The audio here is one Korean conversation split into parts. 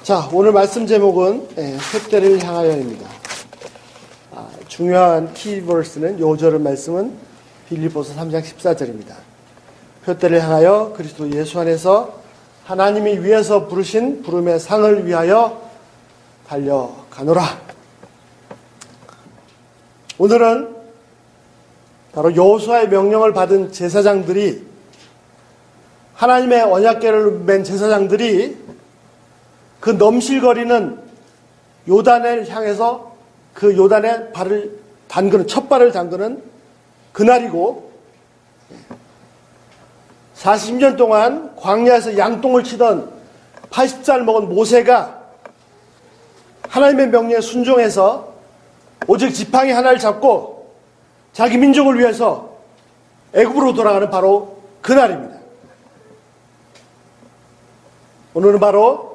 자, 오늘 말씀 제목은 횃대를 향하여입니다. 중요한 키버스는 요절의 말씀은 빌립보서 3장 14절입니다. 횃대를 향하여 그리스도 예수 안에서 하나님이 위에서 부르신 부름의 상을 위하여 달려가노라. 오늘은 바로 여호수아의 명령을 받은 제사장들이, 하나님의 언약궤를 맨 제사장들이 그 넘실거리는 요단을 향해서 그 요단에 발을 담그는, 첫 발을 담그는 그날이고, 40년 동안 광야에서 양똥을 치던 80살 먹은 모세가 하나님의 명령에 순종해서 오직 지팡이 하나를 잡고 자기 민족을 위해서 애굽으로 돌아가는 바로 그날입니다. 오늘은 바로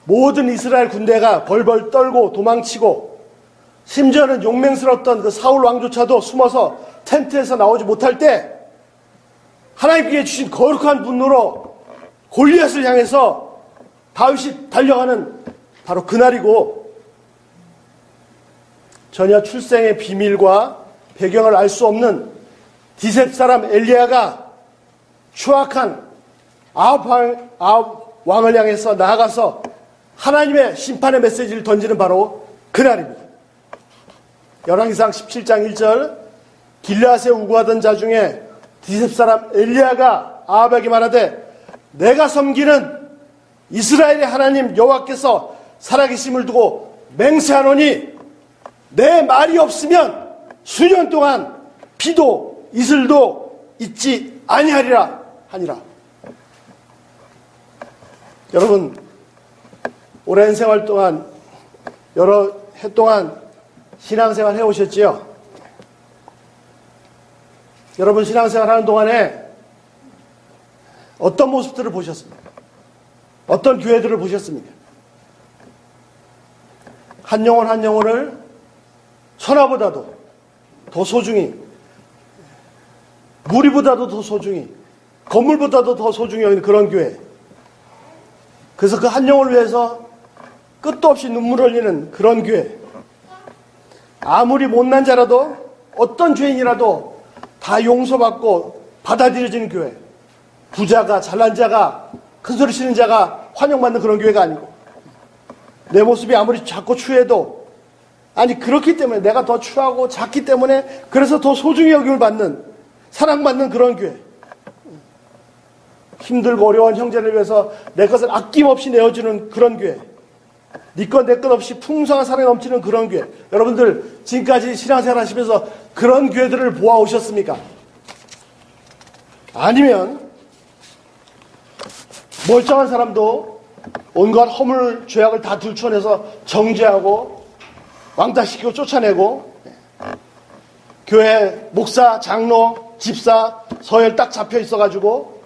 모든 이스라엘 군대가 벌벌 떨고 도망치고, 심지어는 용맹스럽던 그 사울 왕조차도 숨어서 텐트에서 나오지 못할 때 하나님께 주신 거룩한 분노로 골리앗을 향해서 다윗이 달려가는 바로 그날이고, 전혀 출생의 비밀과 배경을 알 수 없는 디셉 사람 엘리야가 추악한 아합 왕을 향해서 나아가서 하나님의 심판의 메시지를 던지는 바로 그날입니다. 열왕기상 17장 1절, 길르앗에 우고하던 자 중에 디셉 사람 엘리야가 아합에게 말하되, 내가 섬기는 이스라엘의 하나님 여호와께서 살아계심을 두고 맹세하노니 내 말이 없으면 수년 동안 비도 이슬도 있지 아니하리라 하니라. 여러분, 오랜 생활 동안, 여러 해 동안 신앙생활 해오셨지요? 여러분, 신앙생활 하는 동안에 어떤 모습들을 보셨습니까? 어떤 교회들을 보셨습니까? 한 영혼 한 영혼을 천하보다도 더 소중히, 무리보다도 더 소중히, 건물보다도 더 소중히 여기는 그런 교회. 그래서 그 한 영혼을 위해서 끝도 없이 눈물 흘리는 그런 교회. 아무리 못난 자라도, 어떤 죄인이라도 다 용서받고 받아들여지는 교회. 부자가, 잘난 자가, 큰소리 치는 자가 환영받는 그런 교회가 아니고, 내 모습이 아무리 작고 추해도, 아니 그렇기 때문에, 내가 더 추하고 작기 때문에 그래서 더 소중히 여김을 받는, 사랑받는 그런 교회. 힘들고 어려운 형제를 위해서 내 것을 아낌없이 내어주는 그런 교회. 네 것 내 것 없이 풍성한 사랑이 넘치는 그런 교회. 여러분들 지금까지 신앙생활 하시면서 그런 교회들을 보아오셨습니까? 아니면 멀쩡한 사람도 온갖 허물 죄악을 다 들춰내서 정죄하고 왕따시키고 쫓아내고, 교회 목사, 장로, 집사, 서열 딱 잡혀 있어가지고,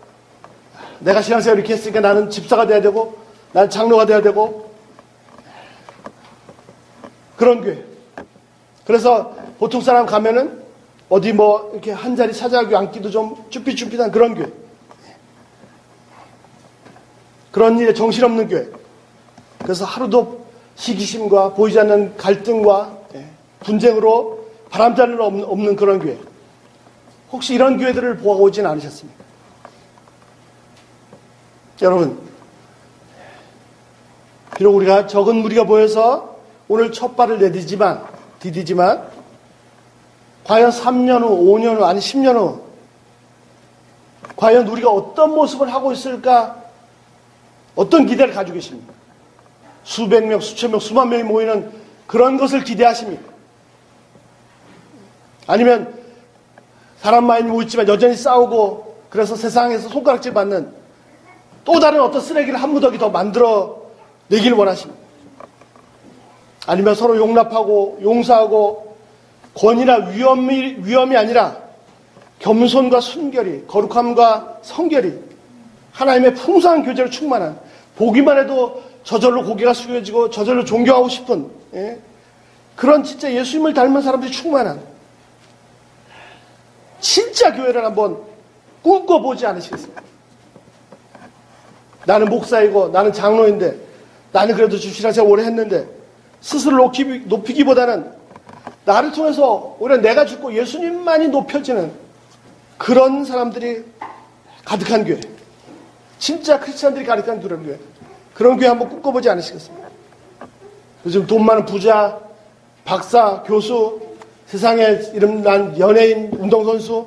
내가 신앙생활 이렇게 했으니까 나는 집사가 돼야 되고, 나는 장로가 돼야 되고, 그런 교회. 그래서 보통 사람 가면은 어디 뭐 이렇게 한 자리 찾아가고 앉기도 좀 쭈삣쭈삣한 그런 교회. 그런 일에 정신없는 교회. 그래서 하루도 시기심과 보이지 않는 갈등과 분쟁으로 바람자리는 없는 그런 교회. 혹시 이런 교회들을 보아오진 않으셨습니까? 여러분, 비록 우리가 적은 무리가 보여서 오늘 첫 발을 디디지만 과연 3년 후, 5년 후, 아니 10년 후 과연 우리가 어떤 모습을 하고 있을까? 어떤 기대를 가지고 계십니까? 수백 명, 수천 명, 수만 명이 모이는 그런 것을 기대하십니까? 아니면 사람 많이 모였지만 여전히 싸우고, 그래서 세상에서 손가락질 받는 또 다른 어떤 쓰레기를 한 무더기 더 만들어 내기를 원하십니까? 아니면 서로 용납하고 용서하고 권위나 위험이 아니라 겸손과 순결이, 거룩함과 성결이, 하나님의 풍성한 교제로 충만한, 보기만 해도 저절로 고개가 숙여지고 저절로 존경하고 싶은, 그런 진짜 예수님을 닮은 사람들이 충만한 진짜 교회를 한번 꿈꿔보지 않으시겠습니까? 나는 목사이고 나는 장로인데 나는 그래도 신앙생활 오래 했는데 스스로 높이기보다는 나를 통해서 오히려 내가 죽고 예수님만이 높여지는 그런 사람들이 가득한 교회, 진짜 크리스찬들이 가득한 그런 교회, 그런 교회 한번 꿈꿔보지 않으시겠습니까? 요즘 돈 많은 부자, 박사, 교수, 세상에 이름 난 연예인, 운동선수,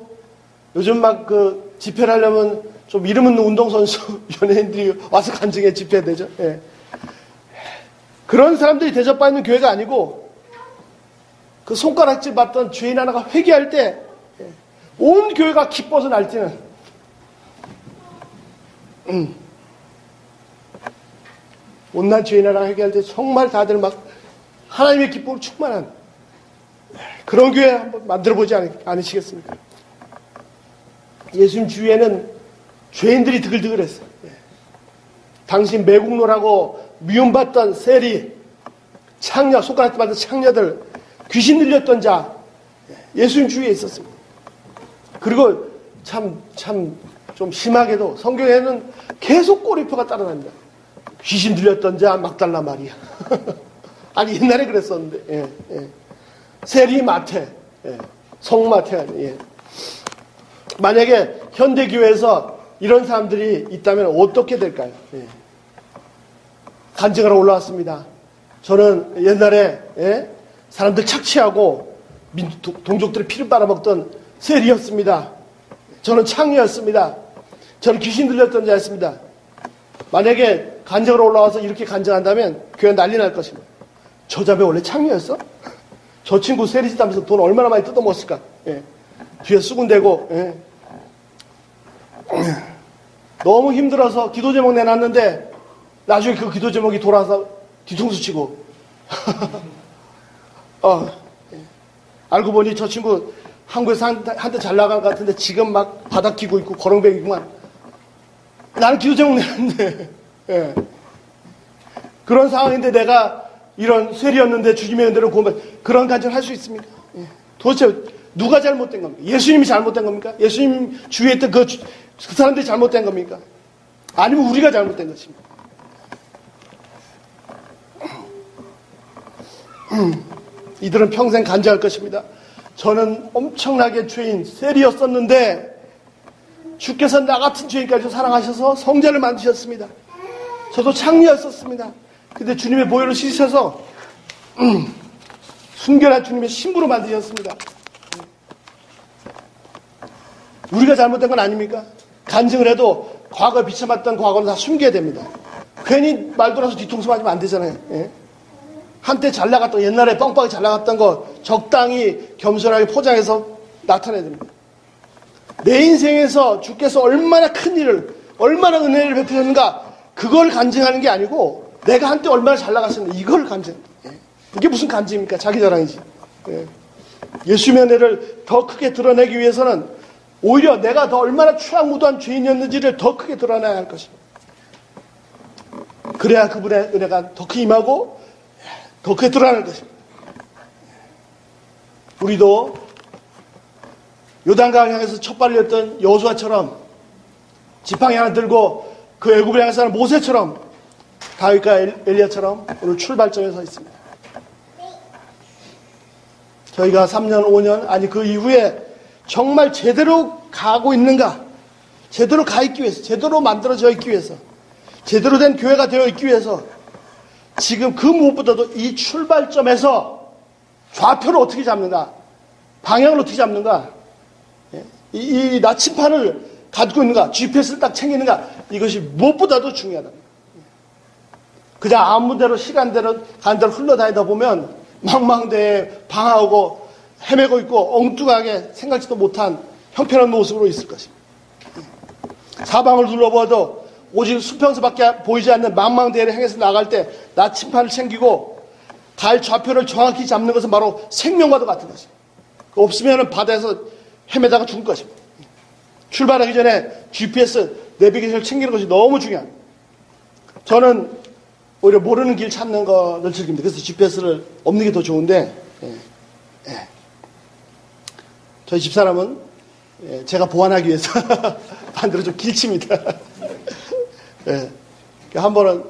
요즘 막 그 집회를 하려면 좀 이름 있는 운동선수, 연예인들이 와서 간증해 집회되죠. 예. 그런 사람들이 대접받는 교회가 아니고 그 손가락질 받던 죄인 하나가 회개할 때 온 교회가 기뻐서 날뛰는 온난 죄인 하나가 회개할 때 정말 다들 막 하나님의 기쁨을 충만한 그런 교회 한번 만들어보지 않으시겠습니까? 예수님 주위에는 죄인들이 드글드글했어요. 당신 매국노라고 미움받던 세리, 창녀, 손가락질 받던 창녀들, 귀신 들렸던 자, 예수님 주위에 있었습니다. 그리고 참 좀 심하게도 성경에는 계속 꼬리표가 따라다닙니다. 귀신 들렸던 자, 막달라 마리아. 아니 옛날에 그랬었는데, 세리 마태, 성마태, 만약에 현대교회에서 이런 사람들이 있다면 어떻게 될까요? 간증하러 올라왔습니다. 저는 옛날에 사람들 착취하고 동족들의 피를 빨아먹던 세리였습니다. 저는 창녀였습니다. 저는 귀신 들렸던 자였습니다. 만약에 간증으로 올라와서 이렇게 간증한다면 교회 난리 날 것입니다. 저 자매 원래 창녀였어? 저 친구 세리짓 하면서 돈 얼마나 많이 뜯어먹었을까? 뒤에 수군대고 너무 힘들어서 기도 제목 내놨는데 나중에 그 기도 제목이 돌아서 뒤통수 치고 알고 보니 저 친구 한국에서 한때 잘 나간 것 같은데 지금 막 바닥 끼고 있고 거렁뱅이구만. 나는 기도 제목 내놨는데 그런 상황인데 내가 이런 세리였는데 주님의 은혜로 구원받 그런 간증을 할 수 있습니까? 도대체 누가 잘못된 겁니까? 예수님이 잘못된 겁니까? 예수님 주위에 있던 그 사람들이 잘못된 겁니까? 아니면 우리가 잘못된 것입니까? 이들은 평생 간증할 것입니다. 저는 엄청나게 죄인, 세리였었는데 주께서 나 같은 죄인까지 사랑하셔서 성자를 만드셨습니다. 저도 창녀였었습니다. 근데 주님의 보혈을 씻으셔서 순결한 주님의 신부로 만드셨습니다. 우리가 잘못된 건 아닙니까? 간증을 해도 과거에 비춰봤던 과거는 다 숨겨야 됩니다. 괜히 말 돌아서 뒤통수 맞으면 안 되잖아요. 한때 잘 나갔던, 옛날에 뻥뻥이 잘 나갔던 거 적당히 겸손하게 포장해서 나타내야 됩니다. 내 인생에서 주께서 얼마나 큰 일을, 얼마나 은혜를 베푸셨는가, 그걸 간증하는 게 아니고 내가 한때 얼마나 잘 나갔었는데 이걸 간증. 이게 무슨 간증입니까? 자기 자랑이지. 예수님의 은혜를 더 크게 드러내기 위해서는 오히려 내가 더 얼마나 추악무도한 죄인이었는지를 더 크게 드러내야 할 것입니다. 그래야 그분의 은혜가 더 크게 임하고 더 크게 드러나는 것입니다. 우리도 요단강을 향해서 첫 발을 냈던 여호수아처럼 지팡이 하나 들고 그 애굽을 향해서 하는 모세처럼 다윗과 엘리야처럼 오늘 출발점에 서 있습니다. 저희가 3년, 5년 아니 그 이후에 정말 제대로 가고 있는가, 제대로 가 있기 위해서, 제대로 만들어져 있기 위해서, 제대로 된 교회가 되어 있기 위해서 지금 그 무엇보다도 이 출발점에서 좌표를 어떻게 잡는가, 방향을 어떻게 잡는가, 이 나침판을 가지고 있는가, GPS를 딱 챙기는가, 이것이 무엇보다도 중요하다. 그냥 아무데로 시간대로 가는 대로 흘러다니다 보면 망망대해 방황하고 헤매고 있고 엉뚱하게 생각지도 못한 형편한 모습으로 있을 것입니다. 사방을 둘러봐도 오직 수평수밖에 보이지 않는 망망대해를 향해서 나갈 때 나침판을 챙기고 갈 좌표를 정확히 잡는 것은 바로 생명과도 같은 것입니다. 없으면 바다에서 헤매다가 죽을 것입니다. 출발하기 전에 GPS 내비게이션을 챙기는 것이 너무 중요합니다. 저는 오히려 모르는 길 찾는 거를 즐깁니다. 그래서 GPS를 없는 게 더 좋은데, 저희 집사람은 제가 보완하기 위해서 반대로 좀 길칩니다. 한 번은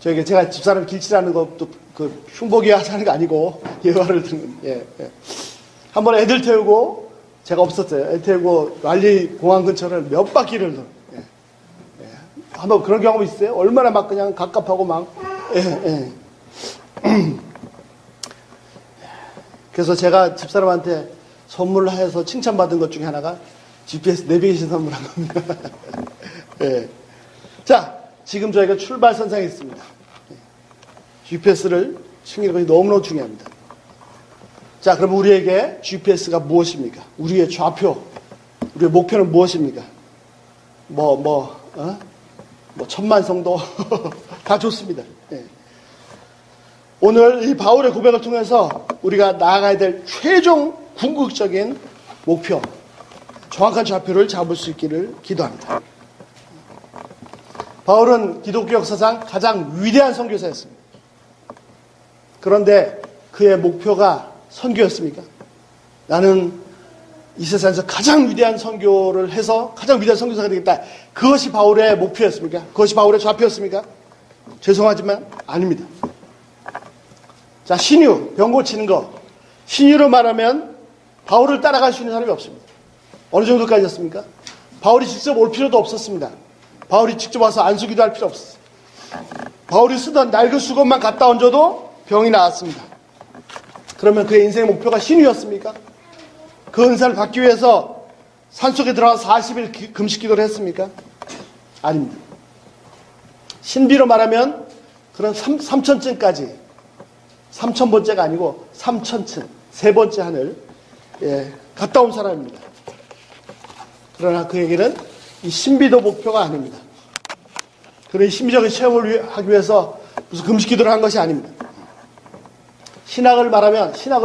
제가 집사람 길치라는 것도 그 흉보기 하는 거 아니고 예화를 듣는. 예. 한번 애들 태우고 제가 없었어요. 애들 태우고 완리 공항 근처를 몇 바퀴를 돌. 예. 한번 그런 경험 있어요? 얼마나 막 그냥 갑갑하고 막. 예. 그래서 제가 집사람한테 선물해서 칭찬받은 것 중에 하나가 GPS 내비게이션 선물한 겁니다. 예. 자, 지금 저희가 출발선상에 있습니다. GPS를 챙기는 것이 너무너무 중요합니다. 자, 그럼 우리에게 GPS가 무엇입니까? 우리의 좌표, 우리의 목표는 무엇입니까? 천만 성도 다 좋습니다. 예. 오늘 이 바울의 고백을 통해서 우리가 나아가야 될 최종 궁극적인 목표, 정확한 좌표를 잡을 수 있기를 기도합니다. 바울은 기독교 역사상 가장 위대한 선교사였습니다. 그런데 그의 목표가 선교였습니까? 나는 이 세상에서 가장 위대한 선교를 해서 가장 위대한 선교사가 되겠다. 그것이 바울의 목표였습니까? 그것이 바울의 좌표였습니까? 죄송하지만 아닙니다. 자, 신유, 병 고치는 거. 신유로 말하면 바울을 따라갈 수 있는 사람이 없습니다. 어느 정도까지였습니까? 바울이 직접 올 필요도 없었습니다. 바울이 직접 와서 안수기도 할 필요 없었어요. 바울이 쓰던 낡은 수건만 갖다 얹어도 병이 나았습니다. 그러면 그의 인생의 목표가 신유였습니까? 그 은사를 받기 위해서 산속에 들어가서 40일 금식 기도를 했습니까? 아닙니다. 신비로 말하면 그런 3천층까지 3,000번째가 아니고 3,000층, 세 번째 하늘 갔다 온 사람입니다. 그러나 그에게는 이 신비도 목표가 아닙니다. 그런 신비적인 체험을 하기 위해서 무슨 금식 기도를 한 것이 아닙니다. 신학으로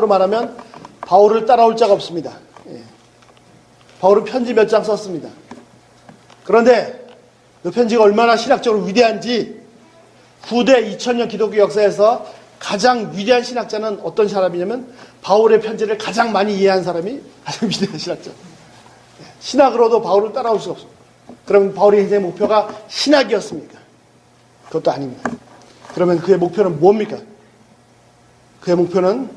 말하면 바울을 따라올 자가 없습니다. 바울은 편지 몇 장 썼습니다. 그런데 그 편지가 얼마나 신학적으로 위대한지 후대 2000년 기독교 역사에서 가장 위대한 신학자는 어떤 사람이냐면 바울의 편지를 가장 많이 이해한 사람이 가장 위대한 신학자. 신학으로도 바울을 따라올 수가 없습니다. 그러면 바울의 인생의 목표가 신학이었습니까? 그것도 아닙니다. 그러면 그의 목표는 뭡니까? 그의 목표는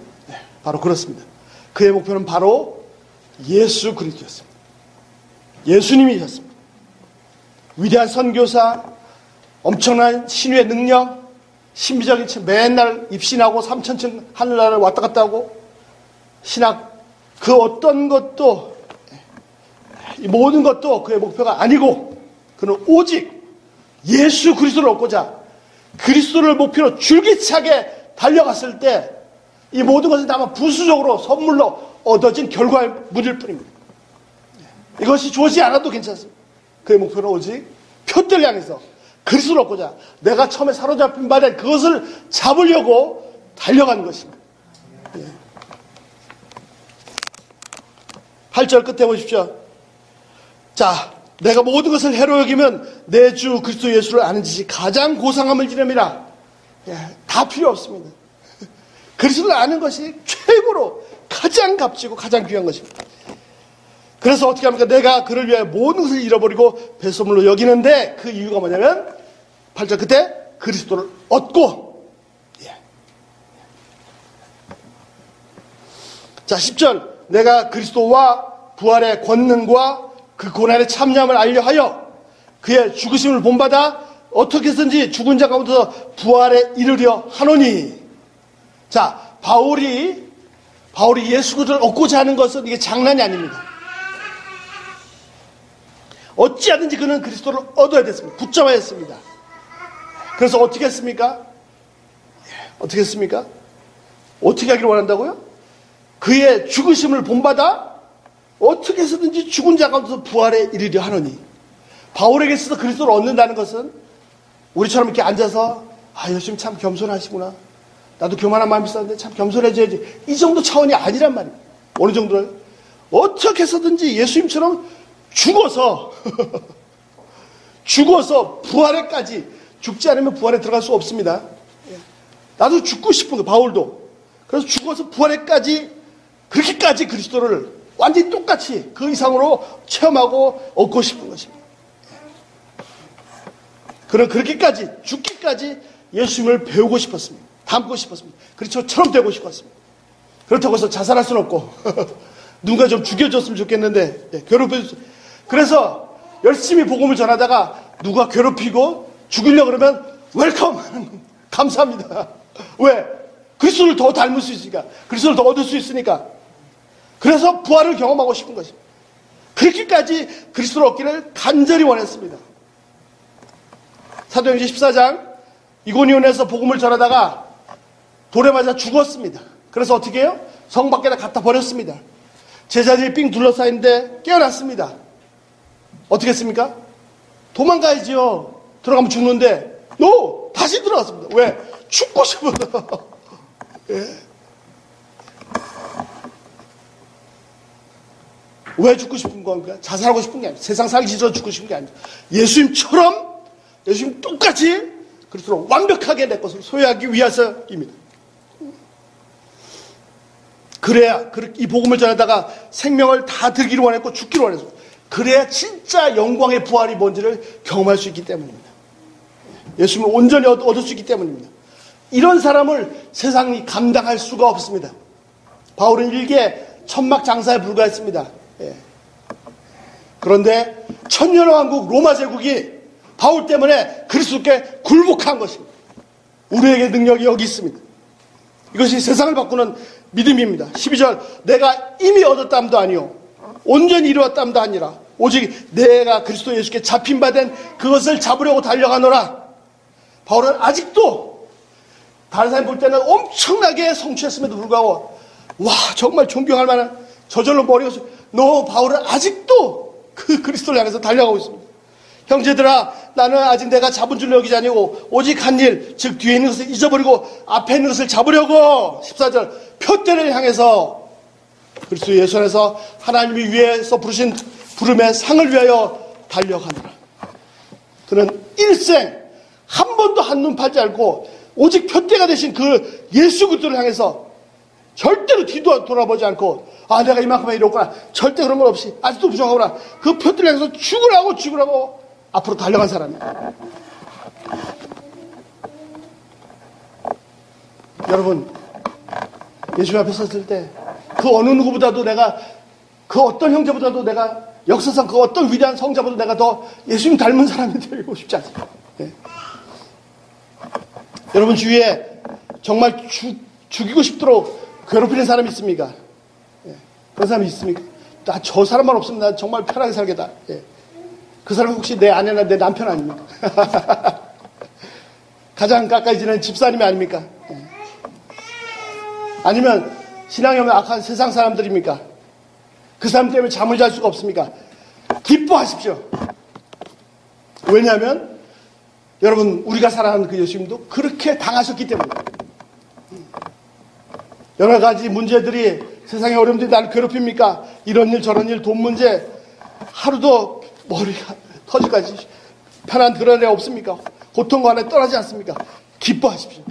바로 그렇습니다. 그의 목표는 바로 예수 그리스도였습니다. 예수님이셨습니다. 위대한 선교사, 엄청난 신유의 능력, 신비적인 맨날 입신하고 3,000층 하늘나라를 왔다 갔다 하고 신학 그 어떤 것도 이 모든 것도 그의 목표가 아니고 그는 오직 예수 그리스도를 얻고자 그리스도를 목표로 줄기차게 달려갔을 때 이 모든 것은 다만 부수적으로 선물로 얻어진 결과의 문일 뿐입니다. 이것이 좋지 않아도 괜찮습니다. 그의 목표는 오직 표대를 향해서 그리스도를 얻고자 내가 처음에 사로잡힌 바에 그것을 잡으려고 달려가는 것입니다. 8절 끝에 보십시오. 자, 내가 모든 것을 해로 여기면 내 주 그리스도 예수를 아는 짓이 가장 고상함을 지름이라. 다 필요 없습니다. 그리스도를 아는 것이 최고로 가장 값지고 가장 귀한 것입니다. 그래서 어떻게 합니까? 내가 그를 위해 모든 것을 잃어버리고 배설물로 여기는데 그 이유가 뭐냐면 8절 끝에 그리스도를 얻고 자 10절 내가 그리스도와 부활의 권능과 그 고난의 참여함을 알려하여 그의 죽으심을 본받아 어떻게 해서든지 죽은 자 가운데서 부활에 이르려 하노니. 자, 바울이 예수 그리스도를 얻고자 하는 것은 이게 장난이 아닙니다. 어찌하든지 그는 그리스도를 얻어야 됐습니다. 붙잡아야 했습니다. 그래서 어떻게 했습니까? 어떻게 했습니까? 어떻게 하기를 원한다고요? 그의 죽으심을 본받아 어떻게 해서든지 죽은 자 가운데서 부활에 이르려 하노니. 바울에게 있어서 그리스도를 얻는다는 것은 우리처럼 이렇게 앉아서 예수님 참 겸손하시구나. 나도 교만한 마음이 있었는데 참 겸손해져야지. 이 정도 차원이 아니란 말입니다. 어느 정도를 어떻게 해서든지 예수님처럼 죽어서 부활에까지 죽지 않으면 부활에 들어갈 수 없습니다. 나도 죽고 싶은 거예요. 바울도. 그래서 죽어서 부활에까지 그렇게까지 그리스도를 완전히 똑같이 그 이상으로 체험하고 얻고 싶은 것입니다. 그럼 그렇게까지 죽기까지 예수님을 배우고 싶었습니다. 닮고 싶었습니다. 그리스도처럼 되고 싶었습니다. 그렇다고 해서 자살할 수는 없고 누군가 좀 죽여줬으면 좋겠는데 괴롭혀줬어요. 그래서 열심히 복음을 전하다가 누가 괴롭히고 죽이려고 그러면 웰컴! 감사합니다. 왜? 그리스도를 더 닮을 수 있으니까. 그리스도를 더 얻을 수 있으니까. 그래서 부활을 경험하고 싶은 것입니다. 그렇게까지 그리스도를 얻기를 간절히 원했습니다. 사도행전 14장 이고니온에서 복음을 전하다가 돌에 맞아 죽었습니다. 그래서 어떻게 해요? 성 밖에다 갖다 버렸습니다. 제자들이 삥 둘러싸인데 깨어났습니다. 어떻게 했습니까? 도망가야지요. 들어가면 죽는데 다시 들어갔습니다. 왜? 죽고 싶어서. 예. 왜 죽고 싶은 겁니까? 자살하고 싶은 게 아니에요. 세상 살기 싫어서 죽고 싶은 게 아니에요. 예수님 똑같이 그리스도로 완벽하게 내 것을 소유하기 위해서입니다. 그래야 이 복음을 전하다가 생명을 다 들기를 원했고 죽기를 원했어요. 그래야 진짜 영광의 부활이 뭔지를 경험할 수 있기 때문입니다. 예수님을 온전히 얻을 수 있기 때문입니다. 이런 사람을 세상이 감당할 수가 없습니다. 바울은 일개 천막 장사에 불과했습니다. 예. 그런데 천년왕국 로마 제국이 바울 때문에 그리스도께 굴복한 것입니다. 우리에게 능력이 여기 있습니다. 이것이 세상을 바꾸는 믿음입니다. 12절 내가 이미 얻었담도 아니요 온전히 이루었담도 아니라 오직 내가 그리스도 예수께 잡힌 바 된 그것을 잡으려고 달려가노라. 바울은 아직도 다른 사람이 볼 때는 엄청나게 성취했음에도 불구하고 와 정말 존경할 만한 저절로 머리가 바울은 아직도 그 그리스도를 향해서 달려가고 있습니다. 형제들아 나는 아직 내가 잡은 줄로 여기지 아니고 오직 한 일 즉 뒤에 있는 것을 잊어버리고 앞에 있는 것을 잡으려고 14절 표대를 향해서 그리스도 예수 안에서 하나님이 위에서 부르신 부름의 상을 위하여 달려가노라. 그는 일생 한 번도 한눈 팔지 않고 오직 표대가 되신 그 예수 그리스도를 향해서 절대로 뒤도 돌아보지 않고 내가 이만큼만 이뤘구나 절대 그런 건 없이 아직도 부족하구나 그 표대를 향해서 죽으라고 앞으로 달려간 사람이에요. 여러분 예수 앞에 섰을 때 그 어느 누구보다도 내가 그 어떤 형제보다도 내가 역사상 그 어떤 위대한 성자보다 내가 더 예수님 닮은 사람이 되고 싶지 않습니다. 네. 여러분 주위에 정말 죽이고 싶도록 괴롭히는 사람이 있습니까? 예. 그런 사람이 있습니까? 나 저 사람만 없으면 나 정말 편하게 살겠다. 예. 그 사람은 혹시 내 아내나 내 남편 아닙니까? 가장 가까이 지내는 집사님이 아닙니까? 예. 아니면 신앙이 없는 악한 세상 사람들입니까? 그 사람 때문에 잠을 잘 수가 없습니까? 기뻐하십시오. 왜냐하면 여러분 우리가 사랑하는 그 예수님도 그렇게 당하셨기 때문에 여러 가지 문제들이 세상의 어려움들이 나를 괴롭힙니까? 이런 일 저런 일 돈 문제 하루도 머리가 터질까지 편한 그런 애 없습니까? 고통과 안에 떠나지 않습니까? 기뻐하십시오.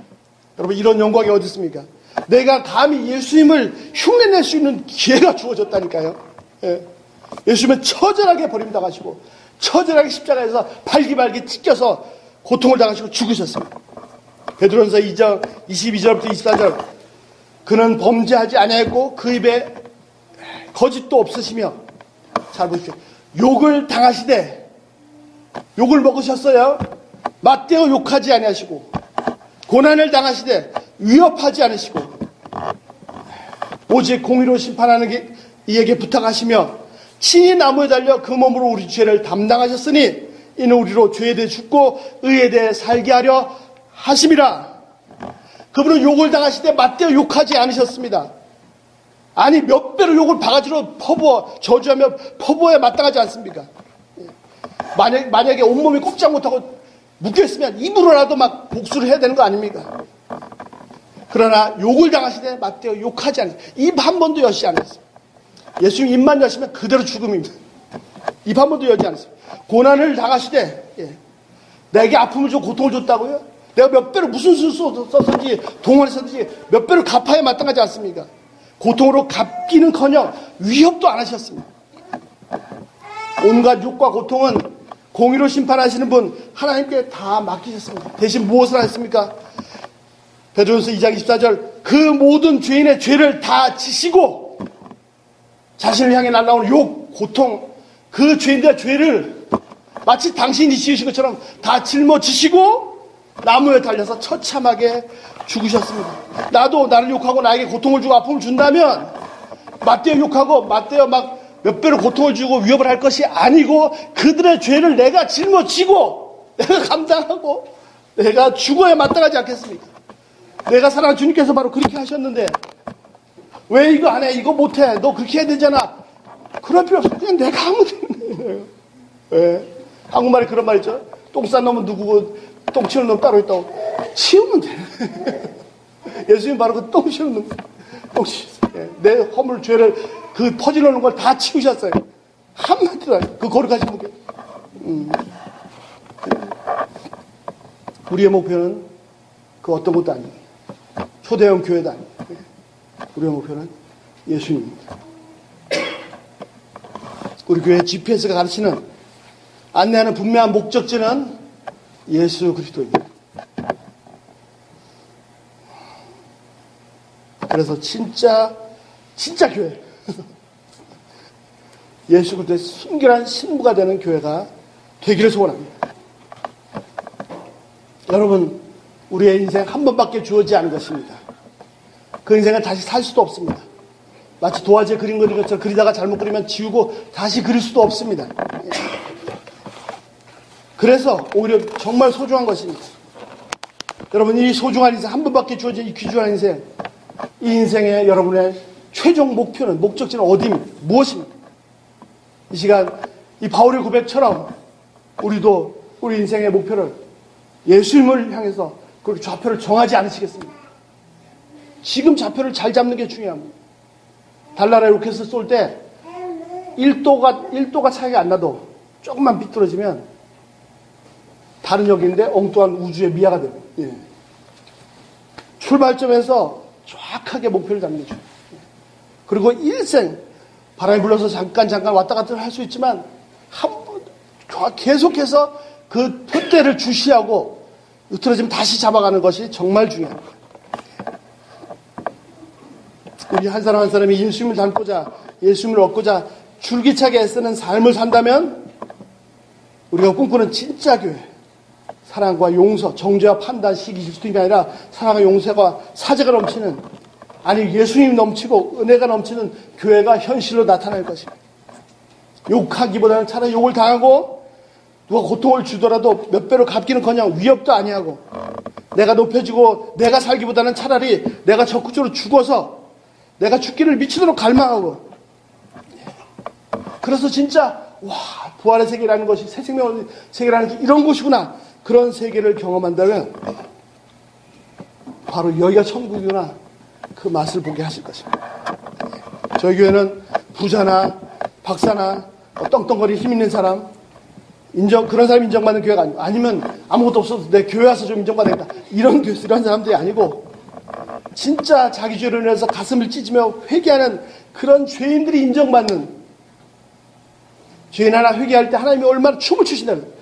여러분 이런 영광이 어디 있습니까? 내가 감히 예수님을 흉내낼 수 있는 기회가 주어졌다니까요. 예. 예수님은 처절하게 버림당하시고 처절하게 십자가에서 발기발기 찢겨서 고통을 당하시고 죽으셨습니다. 베드로전서 2장 22절부터 24절 그는 범죄하지 아니하였고 그 입에 거짓도 없으시며 잘 보십시오. 욕을 당하시되 욕을 먹으셨어요. 맞대어 욕하지 아니하시고 고난을 당하시되 위협하지 않으시고 오직 공의로 심판하는 이에게 부탁하시며 친히 나무에 달려 그 몸으로 우리 죄를 담당하셨으니 이는 우리로 죄에 대해 죽고 의에 대해 살게 하려 하심이라. 그분은 욕을 당하시되 맞대어 욕하지 않으셨습니다. 아니 몇 배로 욕을 바가지로 퍼부어 저주하며 퍼부어야 마땅하지 않습니까? 만약에 온몸이 꼼짝 못하고 묶여있으면 입으로라도 막 복수를 해야 되는 거 아닙니까? 그러나 욕을 당하시되 맞대어 욕하지 않으세요. 입 한 번도 여시 않으세요. 예수님 입만 여시면 그대로 죽음입니다. 입 한 번도 여지 않으세요. 고난을 당하시되 내게 아픔을 주고 고통을 줬다고요? 내가 몇 배로 무슨 수를 썼든지 동원을 썼든지 몇 배로 갚아야 마땅하지 않습니까? 고통으로 갚기는커녕 위협도 안 하셨습니다. 온갖 욕과 고통은 공의로 심판하시는 분 하나님께 다 맡기셨습니다. 대신 무엇을 하셨습니까? 베드로전서 2장 24절 그 모든 죄인의 죄를 다 지시고 자신을 향해 날라오는 욕, 고통, 그 죄인들의 죄를 마치 당신이 지으신 것처럼 다 짊어지시고 나무에 달려서 처참하게 죽으셨습니다. 나도 나를 욕하고 나에게 고통을 주고 아픔을 준다면 맞대어 욕하고 맞대어 막 몇 배로 고통을 주고 위협을 할 것이 아니고 그들의 죄를 내가 짊어지고 내가 감당하고 내가 죽어야 마땅하지 않겠습니까? 내가 사랑하는 주님께서 바로 그렇게 하셨는데 왜 이거 안 해? 이거 못해? 너 그렇게 해야 되잖아. 그럴 필요 없어. 그냥 내가 하면 되는 거예요. 왜? 한국말에 그런 말 있죠. 똥 싼 놈은 누구고 똥 치우는 놈 따로 있다고. 치우면 돼. 예수님 바로 그 똥 치우는 놈. 똥 치우셨어요. 내 허물 죄를 그 퍼질러놓은 걸 다 치우셨어요. 한마디로 그 거룩하신 분께. 우리의 목표는 그 어떤 것도 아니에요. 초대형 교회도 아니에요. 우리의 목표는 예수님입니다. 우리 교회 GPS가 가르치는 안내하는 분명한 목적지는 예수 그리스도입니다. 그래서 진짜 교회 예수 그리스도의 순결한 신부가 되는 교회가 되기를 소원합니다. 여러분 우리의 인생 한 번밖에 주어지지 않은 것입니다. 그 인생을 다시 살 수도 없습니다. 마치 도화지에 그림 그리는 것처럼 그리다가 잘못 그리면 지우고 다시 그릴 수도 없습니다. 그래서 오히려 정말 소중한 것입니다. 여러분 이 소중한 인생 한 번밖에 주어진 이 귀중한 인생 이 인생의 여러분의 최종 목표는 목적지는 어디입니까? 무엇입니까? 이 시간 이 바울의 고백처럼 우리도 우리 인생의 목표를 예수님을 향해서 그렇게 좌표를 정하지 않으시겠습니까? 지금 좌표를 잘 잡는 게 중요합니다. 달나라에 로켓을 쏠 때 1도가 차이가 안 나도 조금만 비뚤어지면 다른 역인데 엉뚱한 우주의 미아가 됩니다. 예. 출발점에서 정확하게 목표를 잡는 게 중요해요. 그리고 일생 바람이 불러서 잠깐 왔다 갔다 할 수 있지만 계속해서 그 표대를 주시하고 으트러지면 다시 잡아가는 것이 정말 중요합니다. 우리 한 사람 한 사람이 예수님을 닮고자 예수님을 얻고자 줄기차게 애쓰는 삶을 산다면 우리가 꿈꾸는 진짜 교회 사랑과 용서, 정죄와 판단, 시기, 질투임이 아니라 사랑과 용서가 사제가 넘치는 아니 예수님이 넘치고 은혜가 넘치는 교회가 현실로 나타날 것입니다. 욕하기보다는 차라리 욕을 당하고 누가 고통을 주더라도 몇 배로 갚기는커녕 위협도 아니하고 내가 높여지고 내가 살기보다는 차라리 내가 적극적으로 죽어서 내가 죽기를 미치도록 갈망하고 그래서 진짜 와 부활의 세계라는 것이 새 생명의 세계라는 게 이런 곳이구나 그런 세계를 경험한다면 바로 여기가 천국이구나 그 맛을 보게 하실 것입니다. 저희 교회는 부자나 박사나 떵떵거리 힘 있는 사람 그런 사람 인정받는 교회가 아니고 아니면 아무것도 없어도 내 교회 와서 좀 인정받아야겠다 이런 사람들이 아니고 진짜 자기 죄로 인해서 가슴을 찢으며 회개하는 그런 죄인들이 인정받는 죄인 하나 회개할 때 하나님이 얼마나 춤을 추신다는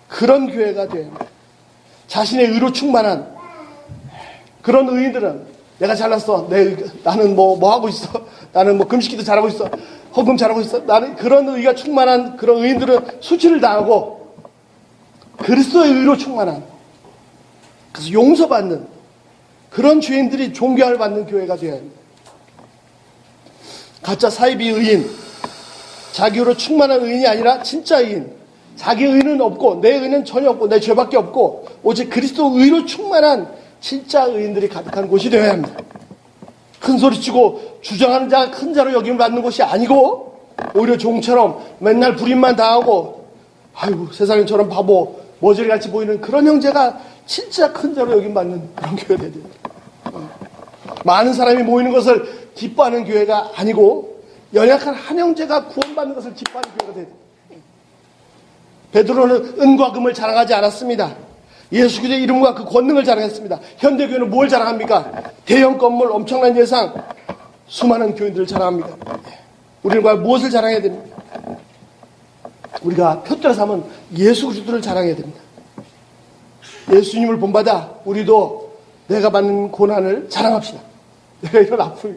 그런 교회가 돼야 합니다. 자신의 의로 충만한 그런 의인들은 내가 잘났어. 나는 뭐 하고 있어. 나는 금식기도 잘하고 있어. 헌금 잘하고 있어. 나는 그런 의가 충만한 그런 의인들은 수치를 당하고 그리스도의 의로 충만한 그래서 용서받는 그런 죄인들이 존경을 받는 교회가 되어야 합니다. 가짜 사이비 의인 자기 의로 충만한 의인이 아니라 진짜 의인 자기 의는 없고 내 의는 전혀 없고 내 죄밖에 없고 오직 그리스도 의로 충만한 진짜 의인들이 가득한 곳이 되어야 합니다. 큰 소리치고 주장하는 자가 큰 자로 여김을 받는 곳이 아니고 오히려 종처럼 맨날 불임만 당하고 아이고 세상에 저런 바보 머저리같이 보이는 그런 형제가 진짜 큰 자로 여김 받는 그런 교회가 돼야 됩니다. 많은 사람이 모이는 것을 기뻐하는 교회가 아니고 연약한 한 형제가 구원받는 것을 기뻐하는 교회가 돼야 됩니다. 베드로는 은과 금을 자랑하지 않았습니다. 예수 그리스도의 이름과 그 권능을 자랑했습니다. 현대교회는 뭘 자랑합니까? 대형 건물, 엄청난 예상, 수많은 교인들을 자랑합니다. 우리는 과연 무엇을 자랑해야 됩니까? 우리가 표대로 삼은 예수 그리스도를 자랑해야 됩니다. 예수님을 본받아 우리도 내가 받는 고난을 자랑합시다. 내가 이런 아픔이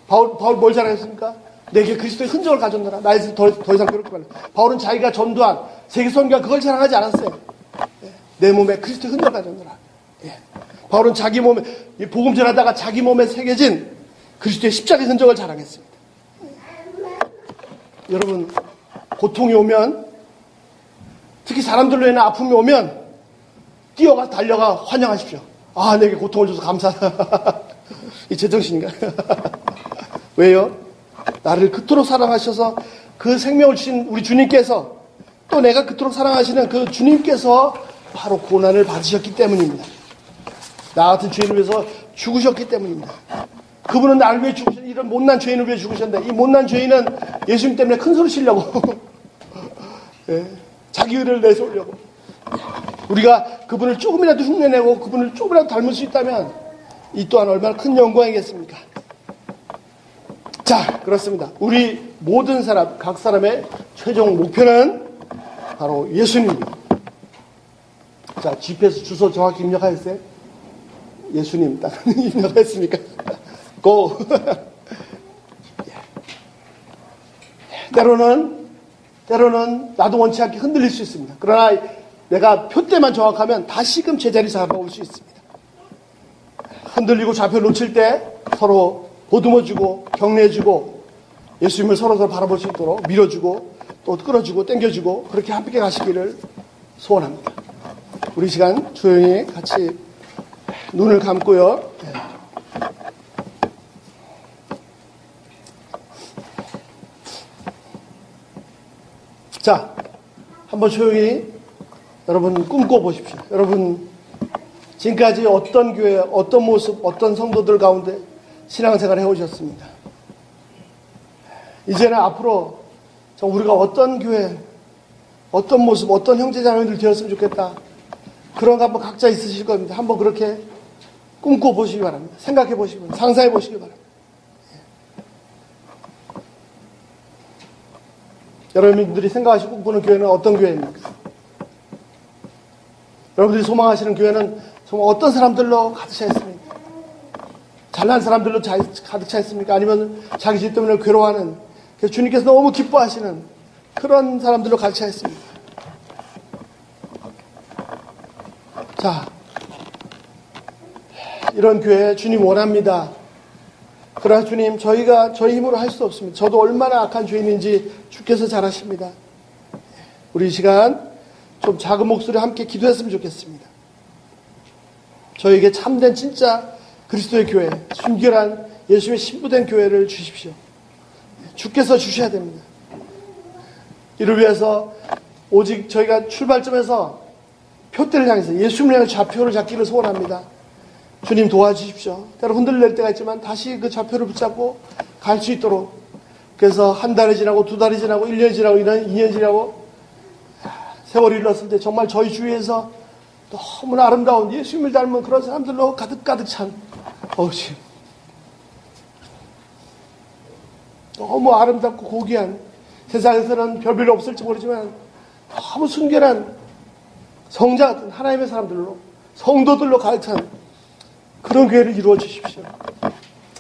바울 뭘 자랑했습니까? 내게 그리스도의 흔적을 가졌노라. 나에서 더 이상 괴롭게 말라. 바울은 자기가 전도한 세계 선교가 그걸 자랑하지 않았어요. 내 몸에 그리스도의 흔적을 가졌노라. 바울은 자기 몸에 복음 전하다가 자기 몸에 새겨진 그리스도의 십자가의 흔적을 자랑했습니다. 여러분, 고통이 오면, 특히 사람들로 인한 아픔이 오면 뛰어가 달려가 환영하십시오. 아, 내게 고통을 줘서 감사하다. 이 제정신인가? 왜요? 나를 그토록 사랑하셔서 그 생명을 주신 우리 주님께서, 또 내가 그토록 사랑하시는 그 주님께서 바로 고난을 받으셨기 때문입니다. 나 같은 죄인을 위해서 죽으셨기 때문입니다. 그분은 나를 위해 죽으셨는데, 이런 못난 죄인을 위해 죽으셨는데, 이 못난 죄인은 예수님 때문에 큰 소리 치려고 자기 의를 내세우려고. 우리가 그분을 조금이라도 흉내내고 그분을 조금이라도 닮을 수 있다면 이 또한 얼마나 큰 영광이겠습니까? 자, 그렇습니다. 우리 모든 사람, 각 사람의 최종 목표는 바로 예수님입니다. 자, GPS 주소 정확히 입력하셨어요? 예수님 딱 입력했습니까? 고! 때로는 나도 원치 않게 흔들릴 수 있습니다. 그러나 내가 표대만 정확하면 다시금 제자리 잡아올 수 있습니다. 흔들리고 좌표 놓칠 때 서로 보듬어주고 격려해주고 예수님을 서로 바라볼 수 있도록 밀어주고 또 끌어주고 당겨주고 그렇게 함께 가시기를 소원합니다. 우리 시간 조용히 같이 눈을 감고요. 자, 한번 조용히 여러분 꿈꿔보십시오. 여러분 지금까지 어떤 교회, 어떤 모습, 어떤 성도들 가운데 신앙생활을 해오셨습니다. 이제는 앞으로 우리가 어떤 교회, 어떤 모습, 어떤 형제자매들 되었으면 좋겠다. 그런 거 한번 각자 있으실 겁니다. 한번 그렇게 꿈꿔보시기 바랍니다. 생각해보시기 바랍니다. 상상해보시기 바랍니다. 여러분들이 생각하시고 꿈꾸는 교회는 어떤 교회입니까? 여러분들이 소망하시는 교회는 정말 어떤 사람들로 가득 차 있습니까? 잘난 사람들로 가득 차 있습니까? 아니면 자기 집 때문에 괴로워하는, 주님께서 너무 기뻐하시는 그런 사람들로 가득 차 있습니까? 자, 이런 교회 주님 원합니다. 그러나 주님, 저희가 저희 힘으로 할 수 없습니다. 저도 얼마나 악한 죄인인지 주께서 잘 아십니다. 우리 이 시간 좀 작은 목소리로 함께 기도했으면 좋겠습니다. 저에게 참된 진짜 그리스도의 교회, 순결한 예수의 신부된 교회를 주십시오. 주께서 주셔야 됩니다. 이를 위해서 오직 저희가 출발점에서 표대를 향해서 예수님을 향해 좌표를 잡기를 소원합니다. 주님 도와주십시오. 때로 흔들릴 때가 있지만 다시 그 좌표를 붙잡고 갈 수 있도록. 그래서 한 달이 지나고 2달이 지나고 1년이 지나고 2년이 지나고 세월이 흘렀을 때 정말 저희 주위에서 너무나 아름다운 예수님을 닮은 그런 사람들로 가득 찬 지금 너무 아름답고 고귀한, 세상에서는 별로 없을지 모르지만 너무 순결한 성자 같은 하나님의 사람들로, 성도들로 가득 찬 그런 교회를 이루어 주십시오.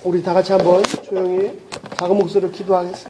우리 다 같이 한번 조용히 작은 목소리로 기도하겠습니다.